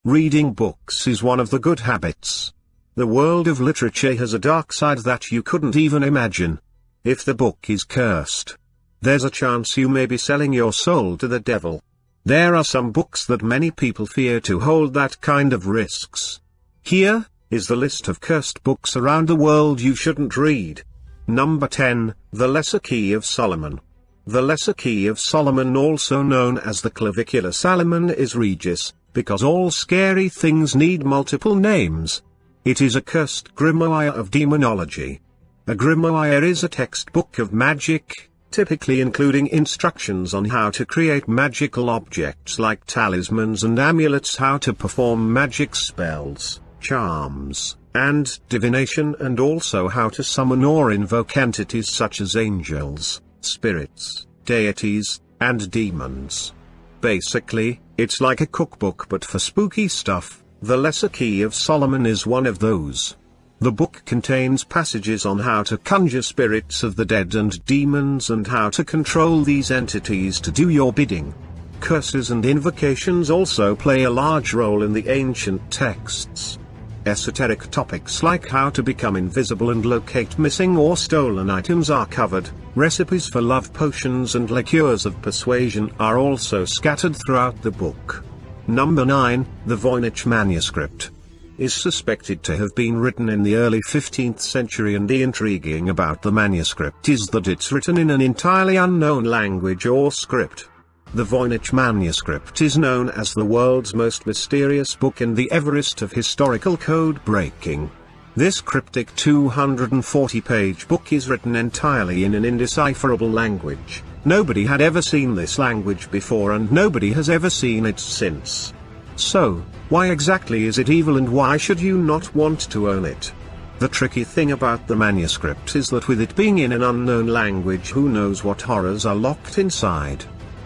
Reading books is one of the good habits. The world of literature has a dark side that you couldn't even imagine. If the book is cursed, there's a chance you may be selling your soul to the devil. There are some books that many people fear to hold that kind of risks. Here is the list of cursed books around the world you shouldn't read. Number 10, The Lesser Key of Solomon. The Lesser Key of Solomon, also known as the Clavicular Salomon, is Regis, because all scary things need multiple names. It is a cursed grimoire of demonology. A grimoire is a textbook of magic, typically including instructions on how to create magical objects like talismans and amulets, how to perform magic spells, charms, and divination, and also how to summon or invoke entities such as angels, spirits, deities, and demons. Basically, it's like a cookbook but for spooky stuff. The Lesser Key of Solomon is one of those. The book contains passages on how to conjure spirits of the dead and demons and how to control these entities to do your bidding. Curses and invocations also play a large role in the ancient texts. Esoteric topics like how to become invisible and locate missing or stolen items are covered. Recipes for love potions and liqueurs of persuasion are also scattered throughout the book. Number 9, the Voynich Manuscript is suspected to have been written in the early 15th century, and the intriguing about the manuscript is that it's written in an entirely unknown language or script. The Voynich Manuscript is known as the world's most mysterious book and the Everest of historical code breaking. This cryptic 240-page book is written entirely in an indecipherable language. Nobody had ever seen this language before and nobody has ever seen it since. So, why exactly is it evil and why should you not want to own it? The tricky thing about the manuscript is that with it being in an unknown language, who knows what horrors are locked inside.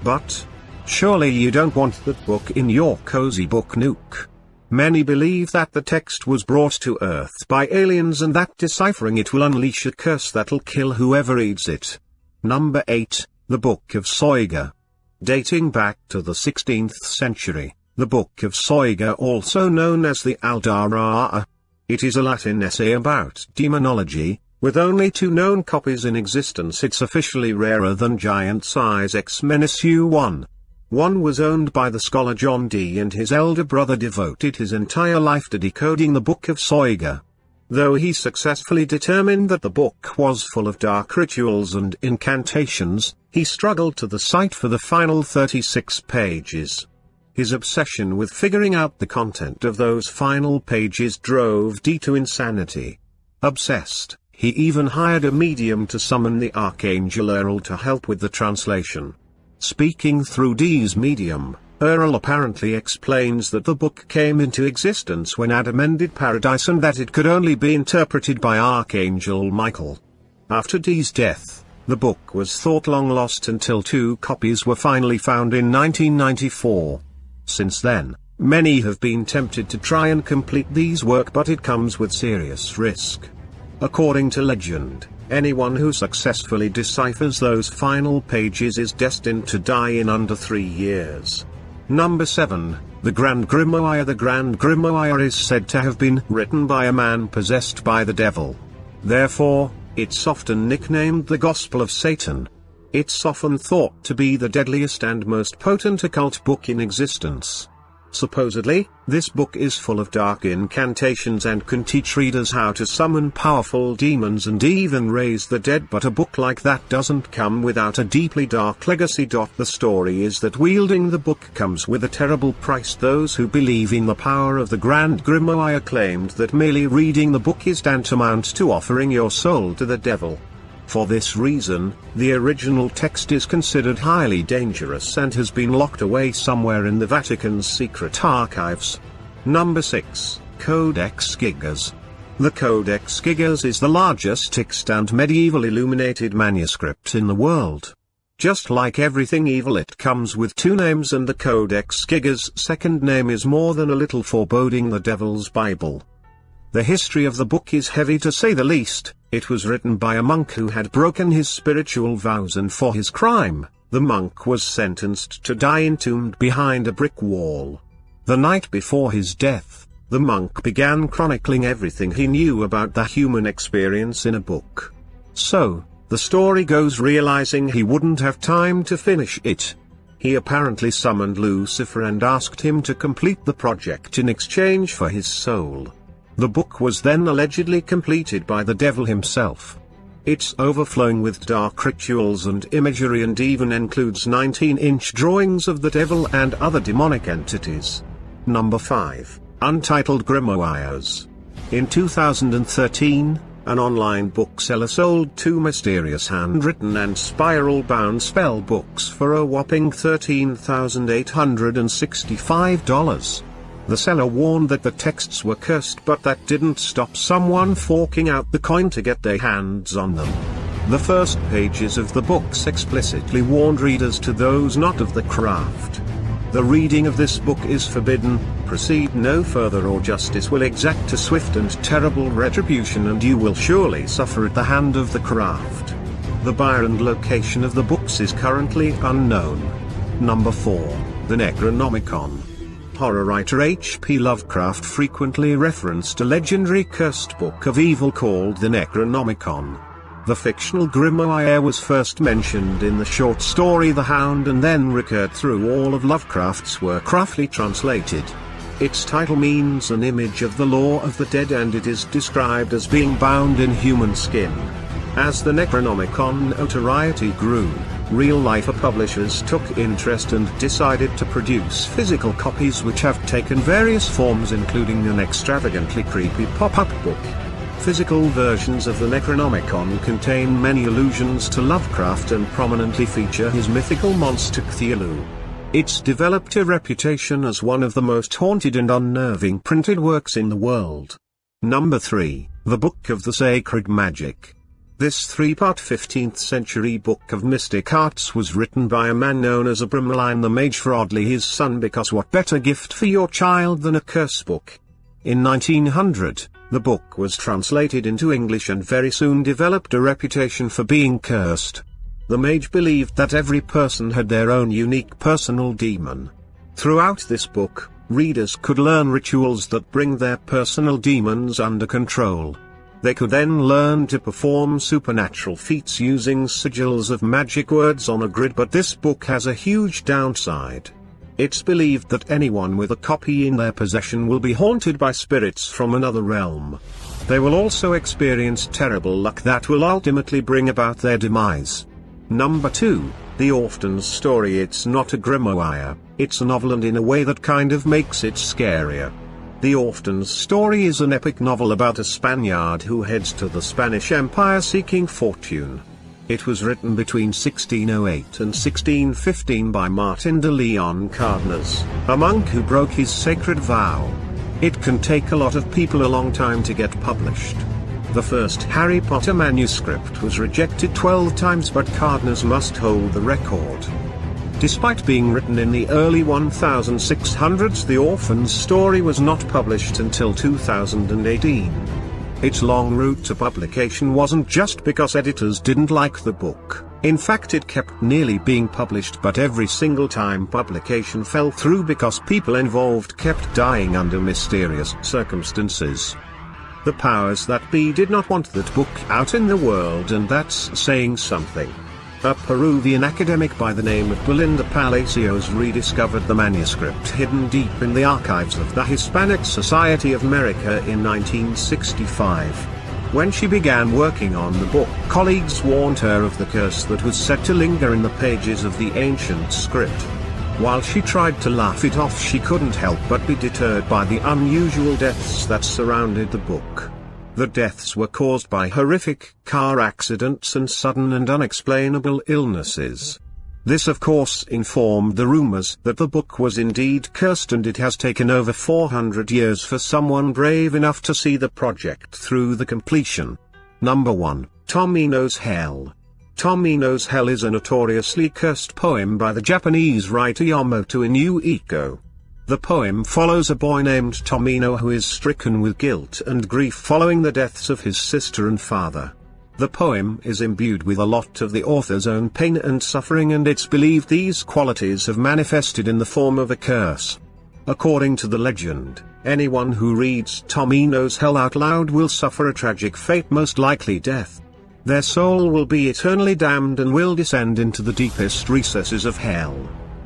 But surely you don't want that book in your cozy book nook. Many believe that the text was brought to Earth by aliens and that deciphering it will unleash a curse that'll kill whoever reads it. Number 8, the Book of SOYGA. Dating back to the 16th century, the Book of SOYGA, also known as the Aldarah. It is a Latin essay about demonology. With only 2 known copies in existence, it's officially rarer than Giant Size X-1. One was owned by the scholar John Dee, and his elder brother devoted his entire life to decoding the Book of SOYGA. Though he successfully determined that the book was full of dark rituals and incantations, he struggled to decipher the final 36 pages. His obsession with figuring out the content of those final pages drove Dee to insanity. Obsessed, he even hired a medium to summon the Archangel Uriel to help with the translation. Speaking through Dee's medium, Uriel apparently explains that the book came into existence when Adam ended paradise and that it could only be interpreted by Archangel Michael. After Dee's death, the book was thought long lost until 2 copies were finally found in 1994. Since then, many have been tempted to try and complete Dee's work, but it comes with serious risk. According to legend, anyone who successfully deciphers those final pages is destined to die in under 3 years. Number 7, the Grand Grimoire. The Grand Grimoire is said to have been written by a man possessed by the devil. Therefore, it's often nicknamed the Gospel of Satan. It's often thought to be the deadliest and most potent occult book in existence. Supposedly, this book is full of dark incantations and can teach readers how to summon powerful demons and even raise the dead, but a book like that doesn't come without a deeply dark legacy. The story is that wielding the book comes with a terrible price. Those who believe in the power of the Grand Grimoire claimed that merely reading the book is tantamount to offering your soul to the devil. For this reason, the original text is considered highly dangerous and has been locked away somewhere in the Vatican's secret archives. Number 6, Codex Gigas. The Codex Gigas is the largest extant medieval illuminated manuscript in the world. Just like everything evil, it comes with 2 names, and the Codex Gigas' second name is more than a little foreboding: the Devil's Bible. The history of the book is heavy to say the least. It was written by a monk who had broken his spiritual vows, and for his crime, the monk was sentenced to die entombed behind a brick wall. The night before his death, the monk began chronicling everything he knew about the human experience in a book. So, the story goes, realizing he wouldn't have time to finish it, he apparently summoned Lucifer and asked him to complete the project in exchange for his soul. The book was then allegedly completed by the devil himself. It's overflowing with dark rituals and imagery and even includes 19-inch drawings of the devil and other demonic entities. Number 5. Untitled Grimoires. In 2013, an online bookseller sold 2 mysterious handwritten and spiral-bound spell books for a whopping $13,865. The seller warned that the texts were cursed, but that didn't stop someone forking out the coin to get their hands on them. The first pages of the books explicitly warned readers to those not of the craft. The reading of this book is forbidden, proceed no further or justice will exact a swift and terrible retribution and you will surely suffer at the hand of the craft. The buyer and location of the books is currently unknown. Number 4. The Necronomicon. Horror writer H.P. Lovecraft frequently referenced a legendary cursed book of evil called the Necronomicon. The fictional grimoire was first mentioned in the short story The Hound and then recurred through all of Lovecraft's work roughly translated. Its title means an image of the law of the dead and it is described as being bound in human skin. As the Necronomicon notoriety grew, real-life publishers took interest and decided to produce physical copies which have taken various forms including an extravagantly creepy pop-up book. Physical versions of the Necronomicon contain many allusions to Lovecraft and prominently feature his mythical monster Cthulhu. It's developed a reputation as one of the most haunted and unnerving printed works in the world. Number 3. The Book of the Sacred Magic. This 3-part 15th century book of mystic arts was written by a man known as Abramelin the Mage for oddly his son, because what better gift for your child than a curse book? In 1900, the book was translated into English and very soon developed a reputation for being cursed. The mage believed that every person had their own unique personal demon. Throughout this book, readers could learn rituals that bring their personal demons under control. They could then learn to perform supernatural feats using sigils of magic words on a grid, but this book has a huge downside. It's believed that anyone with a copy in their possession will be haunted by spirits from another realm. They will also experience terrible luck that will ultimately bring about their demise. Number 2, The Orphan's Story. It's not a grimoire, it's a novel, and in a way that kind of makes it scarier. The Orphan's Story is an epic novel about a Spaniard who heads to the Spanish Empire seeking fortune. It was written between 1608 and 1615 by Martin de Leon Cardenas, a monk who broke his sacred vow. It can take a lot of people a long time to get published. The first Harry Potter manuscript was rejected 12 times, but Cardenas must hold the record. Despite being written in the early 1600s, The Orphan's Story was not published until 2018. Its long route to publication wasn't just because editors didn't like the book. In fact, it kept nearly being published, but every single time publication fell through because people involved kept dying under mysterious circumstances. The powers that be did not want that book out in the world, and that's saying something. A Peruvian academic by the name of Belinda Palacios rediscovered the manuscript hidden deep in the archives of the Hispanic Society of America in 1965. When she began working on the book, colleagues warned her of the curse that was said to linger in the pages of the ancient script. While she tried to laugh it off, she couldn't help but be deterred by the unusual deaths that surrounded the book. The deaths were caused by horrific car accidents and sudden and unexplainable illnesses. This of course informed the rumors that the book was indeed cursed, and it has taken over 400 years for someone brave enough to see the project through the completion. Number 1, Tommy Knows Hell. Tommy Knows Hell is a notoriously cursed poem by the Japanese writer Yamato Inuiko. The poem follows a boy named Tomino who is stricken with guilt and grief following the deaths of his sister and father. The poem is imbued with a lot of the author's own pain and suffering, and it's believed these qualities have manifested in the form of a curse. According to the legend, anyone who reads Tommy Knows Hell out loud will suffer a tragic fate, most likely death. Their soul will be eternally damned and will descend into the deepest recesses of hell.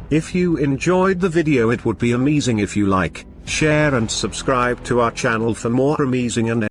If you enjoyed the video, it would be amazing if you like, share and subscribe to our channel for more amazing and